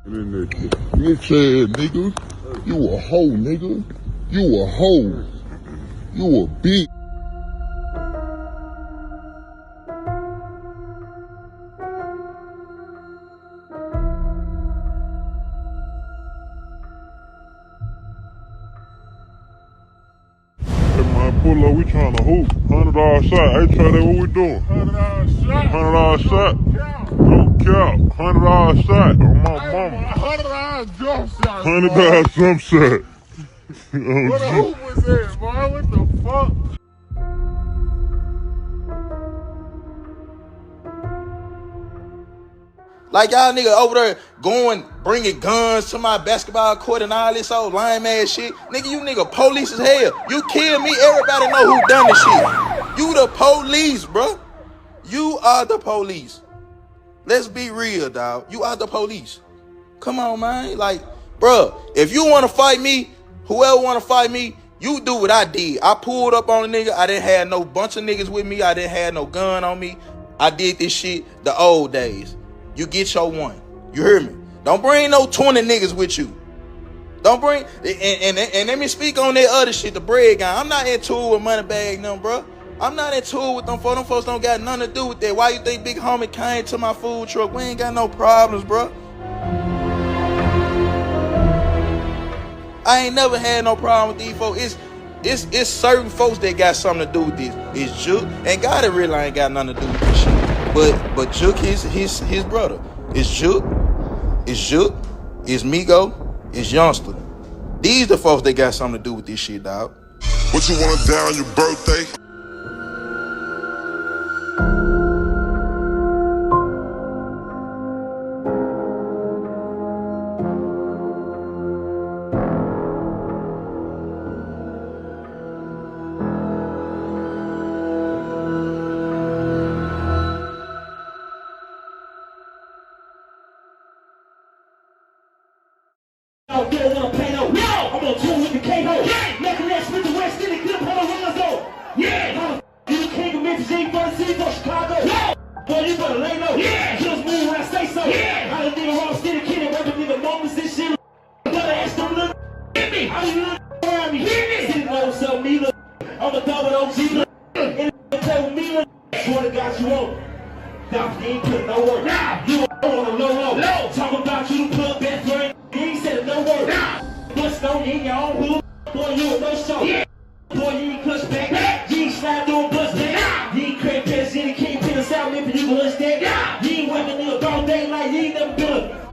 Bitch ass nigga. You a hoe, nigga. You a hoe. You a bitch. Hey man, pull up, we tryna hoop. $100 shot. Hey Trey, what we doing? $100 shot. $100 shot. No cap. $100 shot on my mama. $100 jump shot. $100 jump shot. Where the hoop was at, boy? What the fuck? Like y'all niggas over there going, bringing guns to my basketball court and all this old lame ass shit. Nigga, you nigga police as hell. You kill me, everybody know who done this shit. You the police, bro. You are the police. Let's be real, dog. You are the police. Come on, man. Like, bro, if you want to fight me, whoever want to fight me, you do what I did. I pulled up on a nigga. I didn't have no bunch of niggas with me. I didn't have no gun on me. I did this shit the old days. You get your one. You hear me? Don't bring no 20 niggas with you. Don't bring, and let me speak on that other shit, the bread guy. I'm not in tour with Moneybag, no, bro. I'm not in tour with them folks. Them folks don't got nothing to do with that. Why you think Big Homie came to my food truck? We ain't got no problems, bro. I ain't never had no problem with these folks. It's certain folks that got something to do with this. It's Jook, and God it really ain't got nothing to do with this shit. But Jook is his brother. It's Jook, it's Migo, it's Youngster. These the folks that got something to do with this shit, dog. What you wanna die on your birthday? Don't wanna play no. No! I'm gonna tour with the K-Ho. Yeah! Nothing less with the West City clip on the runs though. Yeah! You the king of Memphis, you ain't for the city for Chicago. No! Boy, you better lay low. Yeah! Just move when I say so. Yeah! How the nigga wrong city kid and working nigga moments and shit. Better ask them little hit me. How you little around me? Hit me! City know what's up, me look. I'm a double OG look. And the play with me look. Swear to God you won't. Now you ain't put no work. Nah! You on a low. Low! Talk about you to plug that friend. You ain't said no word. Nah. Bust on you in your own hood. Boy, you a no show. Yeah. Boy, you ain't clutch back. You ain't slide doing bust back. Nah. You ain't crack past in the king pin us out, limping you lunch that. Nah. You ain't working in a dog day like you ain't never been up.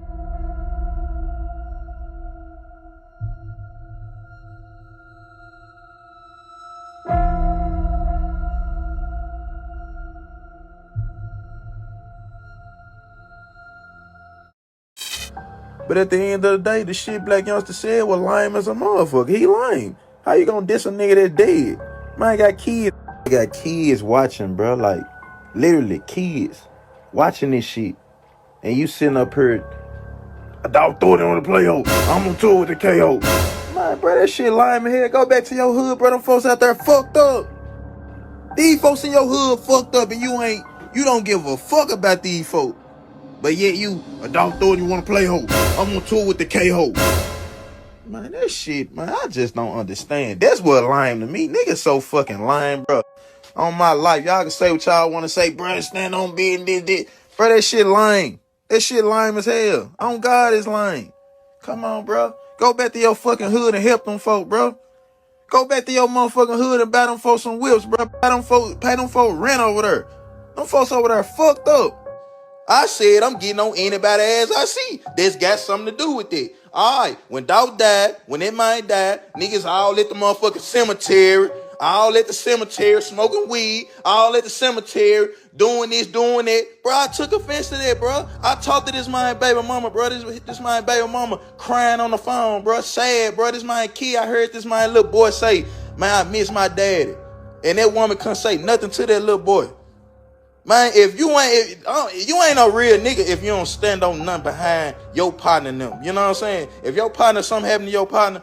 But at the end of the day, the shit Black Youngster said was lame as a motherfucker. He lame. How you gonna diss a nigga that's dead? Man, got kids. I got kids watching, bro. Like, literally, kids watching this shit. And you sitting up here, a dog threw it on the play hole. I'm on tour with the KO. Man, bro, that shit lame in here. Go back to your hood, bro. Them folks out there fucked up. These folks in your hood fucked up and you don't give a fuck about these folks. But yet you, a dog throw it, you want to play hoe. I'm on tour with the K-Ho. Man, that shit, man, I just don't understand. That's what lame to me. Niggas so fucking lame, bro. On my life, y'all can say what y'all want to say, bro, stand on being this. Bro, that shit lame. That shit lame as hell. On God, it's lame. Come on, bro. Go back to your fucking hood and help them folk, bro. Go back to your motherfucking hood and buy them folks some whips, bro. Pay them folks rent over there. Them folks over there fucked up. I said I'm getting on anybody ass I see. That's got something to do with it. Alright, when dog died, when that man died, niggas all at the motherfucking cemetery, all at the cemetery smoking weed, all at the cemetery doing this, doing that. Bro, I took offense to that, bro. I talked to this man baby mama, bro. This man baby mama crying on the phone, bro. Sad, bro. This man kid, I heard this man little boy say, man, I miss my daddy. And that woman couldn't say nothing to that little boy. Man, if you ain't no real nigga if you don't stand on nothing behind your partner and them. You know what I'm saying? If your partner, something happened to your partner,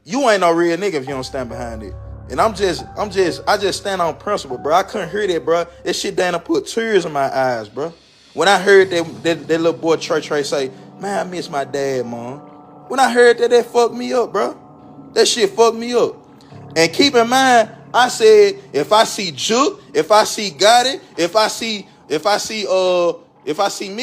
you ain't no real nigga if you don't stand behind it. And I just stand on principle, bro. I couldn't hear that, bro. That shit done put tears in my eyes, bro. When I heard that little boy Trey say, Man, I miss my dad, Mom. When I heard that, that fucked me up, bro. That shit fucked me up. And keep in mind, I said, if I see Jook, if I see Gotti, if I see Migo,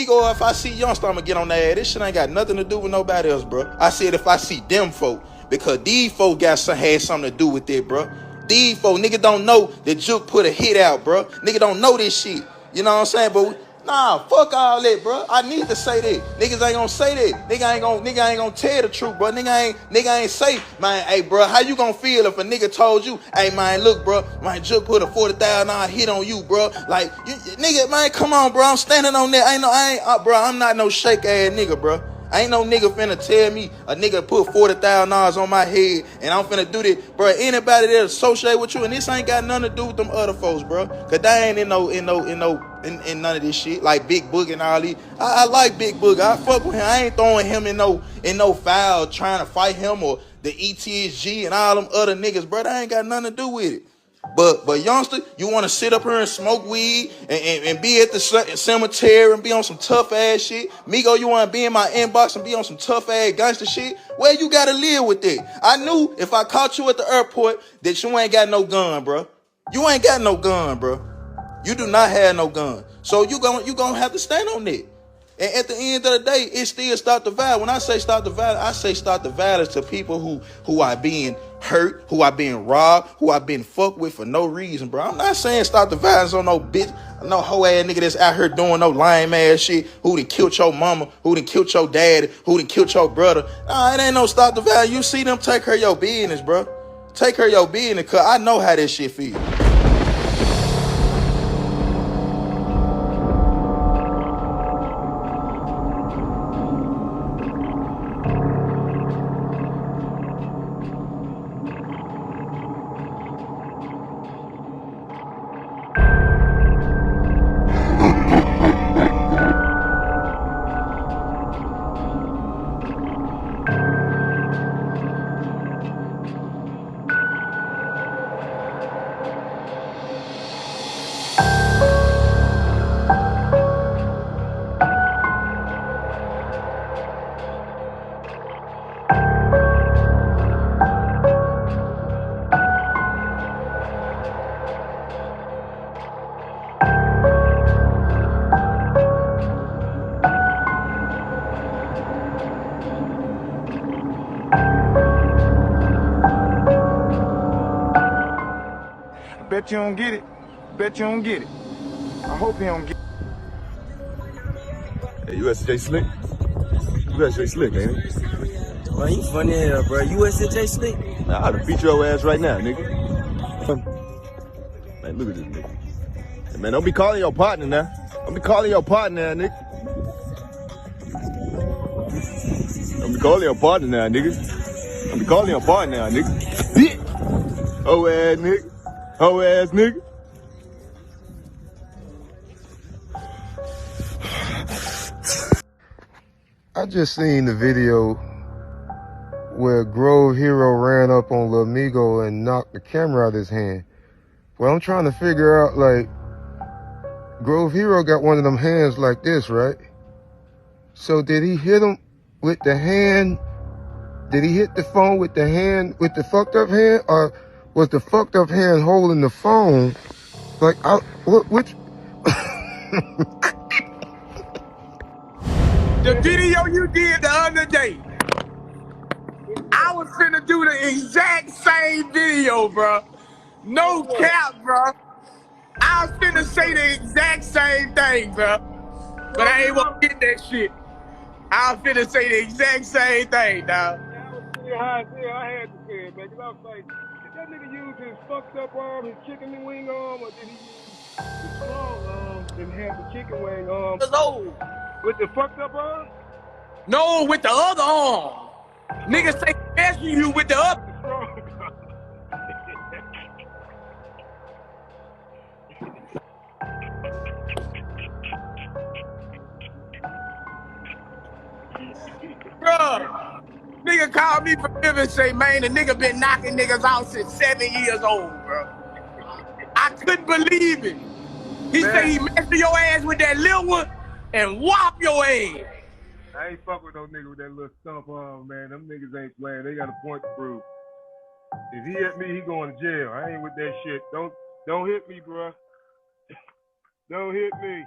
or if I see Youngster, I'ma get on that ass. This shit ain't got nothing to do with nobody else, bro. I said if I see them folk, because these folk had something to do with it, bro. These folk, nigga don't know that Jook put a hit out, bro. Nigga don't know this shit. You know what I'm saying? But nah, fuck all that, bro. I need to say that. Niggas ain't gonna say that. Nigga ain't gonna tell the truth, bro. Nigga ain't say, man, hey, bro, how you gonna feel if a nigga told you, hey, man, look, bro, man, Jook put a $40,000 hit on you, bro. Like, nigga, man, come on, bro. I'm standing on that. Bro, I'm not no shake ass nigga, bro. Ain't no nigga finna tell me a nigga put $40,000 on my head and I'm finna do this, bro. Anybody that associate with you, and this ain't got nothing to do with them other folks, bro. Cause they ain't in none of this shit. Like Big Boog and all these. I like Big Boog. I fuck with him. I ain't throwing him in no foul trying to fight him or the ETSG and all them other niggas, bro. They ain't got nothing to do with it. But youngster, you want to sit up here and smoke weed and be at the cemetery and be on some tough ass shit. Migo, you want to be in my inbox and be on some tough ass gangster shit. Well, you gotta live with it. I knew if I caught you at the airport that you ain't got no gun, bro. You ain't got no gun, bro. You do not have no gun. So you gonna have to stand on it. And at the end of the day, it still stop the violence. When I say stop the violence, I say stop the violence to people who are being hurt, who are being robbed, who are being fucked with for no reason, bro. I'm not saying stop the violence on no bitch, no hoe ass nigga that's out here doing no lame ass shit, who done killed your mama, who done killed your dad, who done killed your brother. Nah, it ain't no stop the violence. You see them take care of your business, bro. Take care of your business, cause I know how that shit feel. Bet you don't get it. Bet you don't get it. I hope you don't get it. Hey, USJ Slick? USJ Slick, ain't it? Man, you funny as hell, bro. USJ Slick? Nah, I'd beat your ass right now, nigga. Man, look at this nigga. Hey, man, don't be calling your partner now. Don't be calling your partner now, nigga. Don't be calling your partner now, nigga. Don't be calling your partner now, nigga. Bitch! Ho ass nigga. Ho ass nigga. I just seen the video where Grovehero ran up on Lil Migo and knocked the camera out of his hand. Well, I'm trying to figure out, like, Grovehero got one of them hands like this, right? So did he hit him with the hand? Did he hit the phone with the hand, with the fucked up hand? Or was the fucked up hand holding the phone? Like, which? The video you did the other day, I was finna do the exact same video, bro. No cap, bro. I was finna say the exact same thing, bro. But I ain't gonna get that shit. I was finna say the exact same thing, dog. Yeah, I had to say it, man, because I was like, did that nigga use his fucked up arm, his chicken wing arm, or did he use the strong arm and have the chicken wing arm with the fucked up arm? No, with the other arm. Niggas say measure you with the other. Bruh, nigga called me from him and say, man, the nigga been knocking niggas out since 7 years old, bro. I couldn't believe it. He said he messed your ass with that little one and whop your ass. I ain't fuck with no nigga with that little stump arm, man. Them niggas ain't playing. They got a point to prove. If he hit me, he going to jail. I ain't with that shit. Don't hit me, bruh. Don't hit me.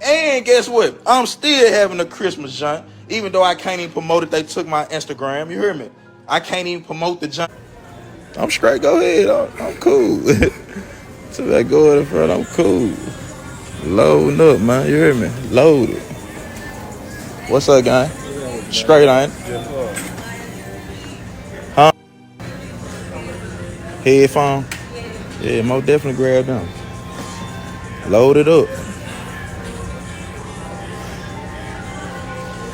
And guess what? I'm still having a Christmas joint. Even though I can't even promote it, they took my Instagram. You hear me? I can't even promote the joint. I'm straight. Go ahead. I'm cool. So I go in front. I'm cool. Loading up, man. You hear me? Loaded. What's up, guy? Straight on. Huh? Headphone? Yeah, most definitely grab them. Load it up.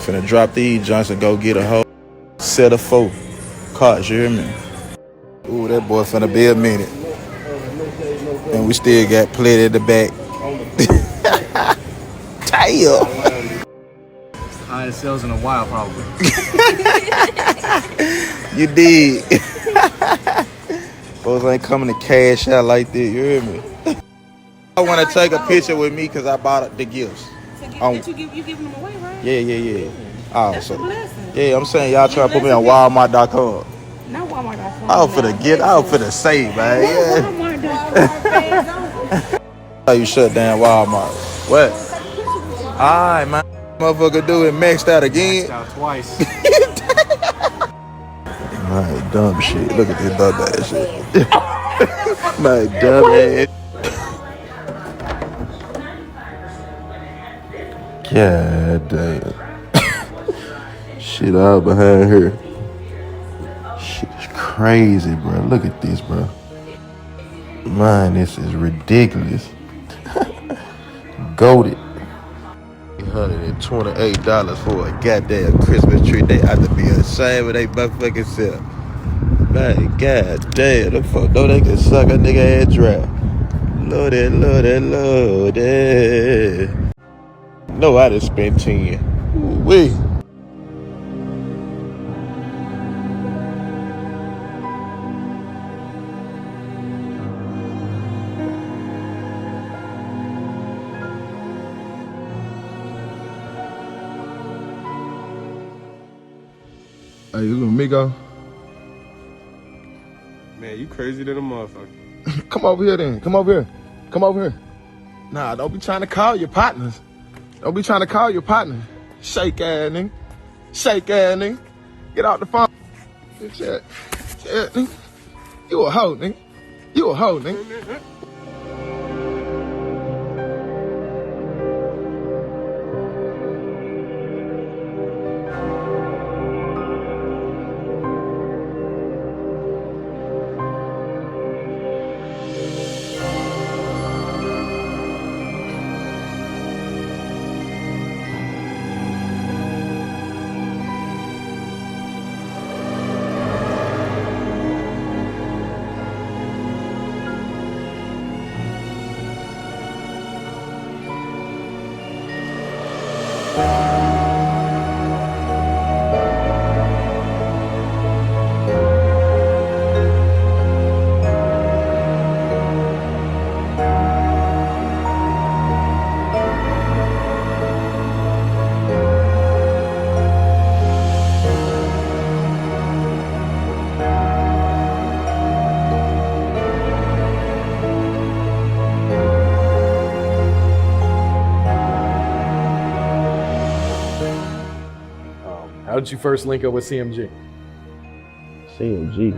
Finna drop these joints and go get a whole set of 4 carts, you hear me? Ooh, that boy finna be a minute. And we still got plenty at the back. Damn! Highest sales in a while, probably. You did. Folks ain't coming to cash out like that, you hear me? I want to take a picture with me because I bought the gifts. You giving them away, right? Yeah. Oh, That's a blessing. Yeah, I'm saying y'all trying to put me on Walmart.com. No Walmart.com. I was finna say, man. Yeah. Walmart.com. How you shut down Walmart? What? Alright, man. Motherfucker do it maxed out again. Maxed out twice. My dumb shit. Look at this dumb ass shit. My dumb ass. God damn. Shit all behind her. Shit is crazy, bro. Look at this, bro. Man, this is ridiculous. Goated. $128 for a goddamn Christmas tree. They have to be ashamed of they motherfucking self. Man, god damn, them folks know they can suck a nigga ass dry. Loaded. No, I done spent 10. Ooh-wee. Hey, you little Migo? Man, you crazy than a motherfucker. Come over here then. Come over here. Nah, don't be trying to call your partners. Shake ass nigga. Get out the phone. Shit, nigga. You a hoe, nigga. How did you first link up with CMG? CMG.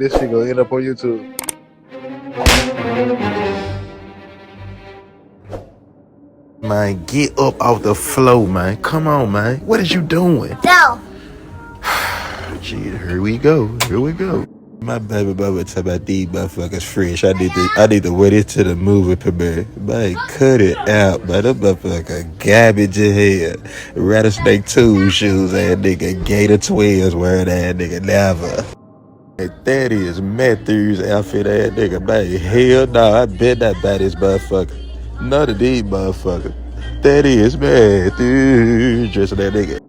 this shit gonna end up on YouTube. Man, get up off the floor, man. Come on, man. What is you doing? No. Gee, here we go. Here we go. My baby mama talk about these motherfuckers fresh. I need to wear this to the movie premiere. Man, cut it out, man. That motherfucker garbage in here. Rattlesnake 2 shoes, that nigga. Gator 12s wearing that nigga. Never. That is Matthew's outfit, that nigga. Man, hell no. I bet not buy this motherfucker. None of these motherfuckers. That is Matthew dressing that nigga.